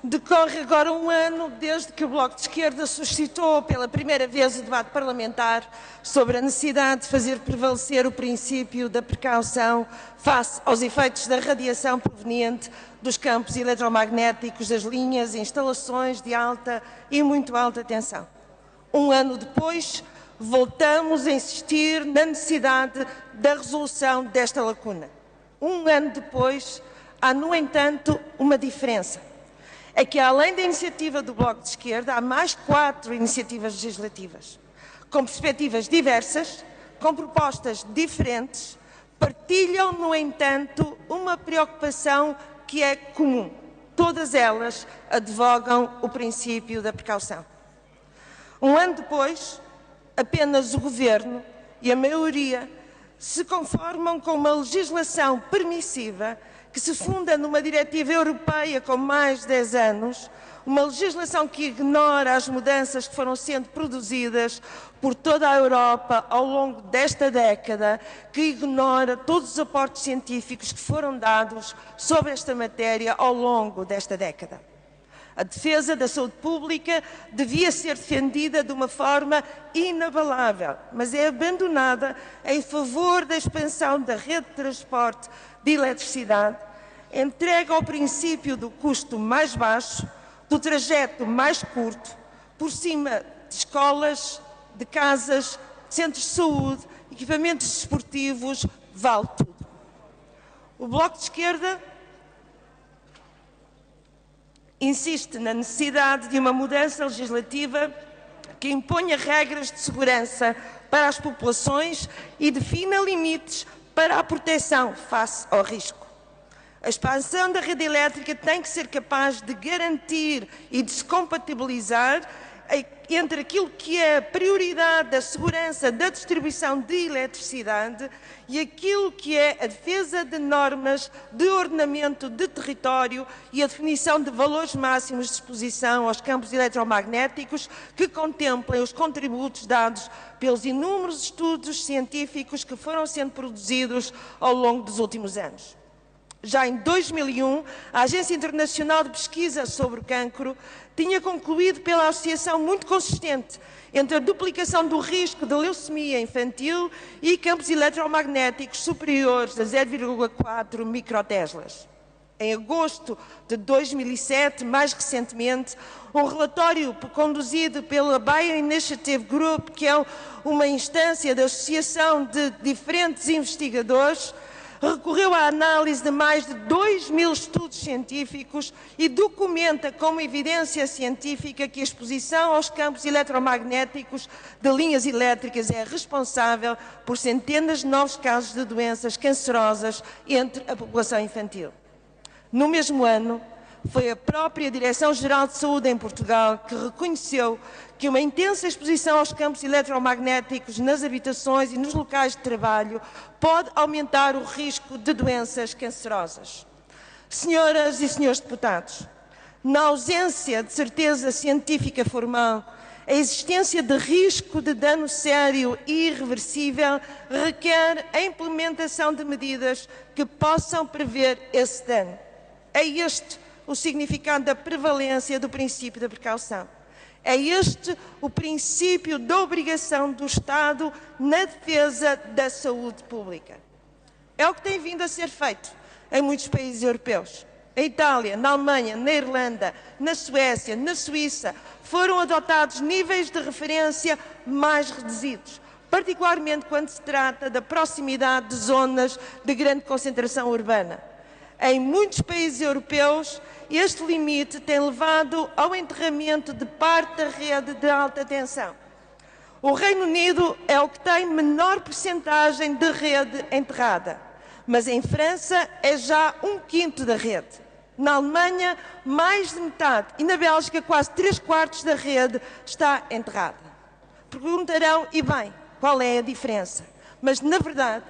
Decorre agora um ano desde que o Bloco de Esquerda suscitou pela primeira vez o debate parlamentar sobre a necessidade de fazer prevalecer o princípio da precaução face aos efeitos da radiação proveniente dos campos eletromagnéticos das linhas e instalações de alta e muito alta tensão. Um ano depois, voltamos a insistir na necessidade da resolução desta lacuna. Um ano depois, há, no entanto, uma diferença. É que, além da iniciativa do Bloco de Esquerda, há mais 4 iniciativas legislativas, com perspectivas diversas, com propostas diferentes, partilham, no entanto, uma preocupação que é comum. Todas elas advogam o princípio da precaução. Um ano depois, apenas o Governo e a maioria se conformam com uma legislação permissiva que se funda numa diretiva europeia com mais de 10 anos, uma legislação que ignora as mudanças que foram sendo produzidas por toda a Europa ao longo desta década, que ignora todos os aportes científicos que foram dados sobre esta matéria ao longo desta década. A defesa da saúde pública devia ser defendida de uma forma inabalável, mas é abandonada em favor da expansão da rede de transporte de eletricidade, entrega ao princípio do custo mais baixo, do trajeto mais curto, por cima de escolas, de casas, de centros de saúde, equipamentos desportivos, vale tudo. O Bloco de Esquerda insiste na necessidade de uma mudança legislativa que imponha regras de segurança para as populações e defina limites para a proteção face ao risco. A expansão da rede elétrica tem que ser capaz de garantir e de se compatibilizar entre aquilo que é a prioridade da segurança da distribuição de eletricidade e aquilo que é a defesa de normas de ordenamento de território e a definição de valores máximos de exposição aos campos eletromagnéticos que contemplem os contributos dados pelos inúmeros estudos científicos que foram sendo produzidos ao longo dos últimos anos. Já em 2001, a Agência Internacional de Pesquisa sobre o Cancro tinha concluído pela associação muito consistente entre a duplicação do risco de leucemia infantil e campos eletromagnéticos superiores a 0,4 microteslas. Em agosto de 2007, mais recentemente, um relatório conduzido pela Bioinitiative Group, que é uma instância da associação de diferentes investigadores, recorreu à análise de mais de 2.000 estudos científicos e documenta como evidência científica que a exposição aos campos eletromagnéticos de linhas elétricas é responsável por centenas de novos casos de doenças cancerosas entre a população infantil. No mesmo ano, foi a própria Direção-Geral de Saúde em Portugal que reconheceu que uma intensa exposição aos campos eletromagnéticos nas habitações e nos locais de trabalho pode aumentar o risco de doenças cancerosas. Senhoras e senhores deputados, na ausência de certeza científica formal, a existência de risco de dano sério e irreversível requer a implementação de medidas que possam prever esse dano. É este o significado da prevalência do princípio da precaução. É este o princípio da obrigação do Estado na defesa da saúde pública. É o que tem vindo a ser feito em muitos países europeus. Em Itália, na Alemanha, na Irlanda, na Suécia, na Suíça, foram adotados níveis de referência mais reduzidos, particularmente quando se trata da proximidade de zonas de grande concentração urbana. Em muitos países europeus, este limite tem levado ao enterramento de parte da rede de alta tensão. O Reino Unido é o que tem menor percentagem de rede enterrada, mas em França é já 1/5 da rede. Na Alemanha, mais de metade e na Bélgica quase 3/4 da rede está enterrada. Perguntarão, e bem, qual é a diferença? Mas, na verdade,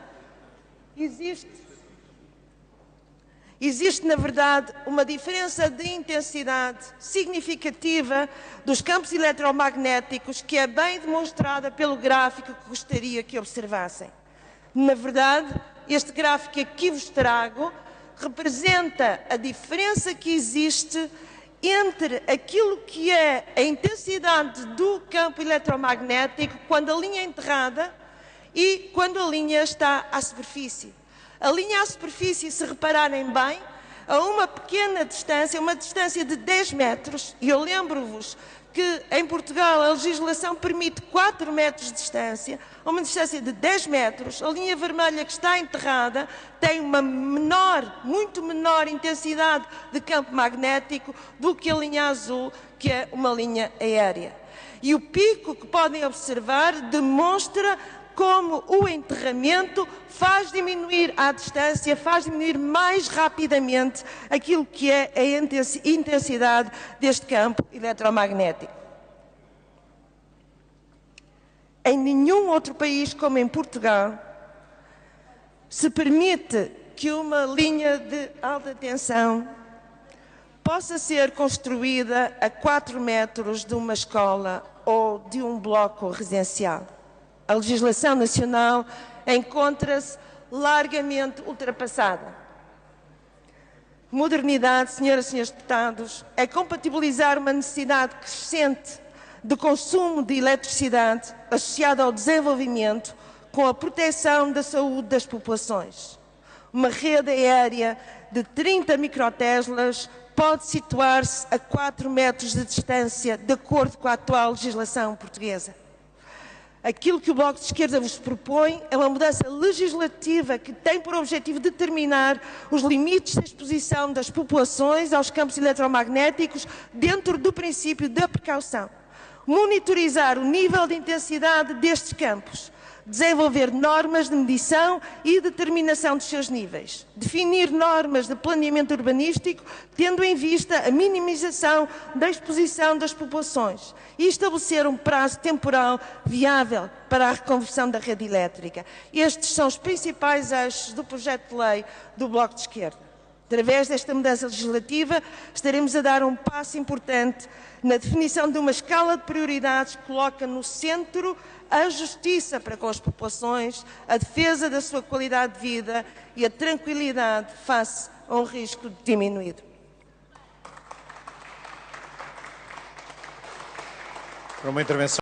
Existe, na verdade, uma diferença de intensidade significativa dos campos eletromagnéticos que é bem demonstrada pelo gráfico que gostaria que observassem. Na verdade, este gráfico que vos trago representa a diferença que existe entre aquilo que é a intensidade do campo eletromagnético quando a linha é enterrada e quando a linha está à superfície. A linha à superfície, se repararem bem, a uma pequena distância, uma distância de 10 metros, e eu lembro-vos que em Portugal a legislação permite 4 metros de distância, a uma distância de 10 metros, a linha vermelha que está enterrada tem uma muito menor intensidade de campo magnético do que a linha azul, que é uma linha aérea. E o pico que podem observar demonstra como o enterramento faz diminuir a distância, faz diminuir mais rapidamente aquilo que é a intensidade deste campo eletromagnético. Em nenhum outro país, como em Portugal, se permite que uma linha de alta tensão possa ser construída a 4 metros de uma escola ou de um bloco residencial. A legislação nacional encontra-se largamente ultrapassada. Modernidade, senhoras e senhores deputados, é compatibilizar uma necessidade crescente de consumo de eletricidade associada ao desenvolvimento com a proteção da saúde das populações. Uma rede aérea de 30 microteslas pode situar-se a 4 metros de distância, de acordo com a atual legislação portuguesa. Aquilo que o Bloco de Esquerda vos propõe é uma mudança legislativa que tem por objetivo determinar os limites da exposição das populações aos campos eletromagnéticos dentro do princípio da precaução. Monitorizar o nível de intensidade destes campos. Desenvolver normas de medição e determinação dos seus níveis. Definir normas de planeamento urbanístico, tendo em vista a minimização da exposição das populações. E estabelecer um prazo temporal viável para a reconversão da rede elétrica. Estes são os principais eixos do projeto de lei do Bloco de Esquerda. Através desta mudança legislativa, estaremos a dar um passo importante na definição de uma escala de prioridades que coloca no centro a justiça para com as populações, a defesa da sua qualidade de vida e a tranquilidade face a um risco diminuído. Para uma intervenção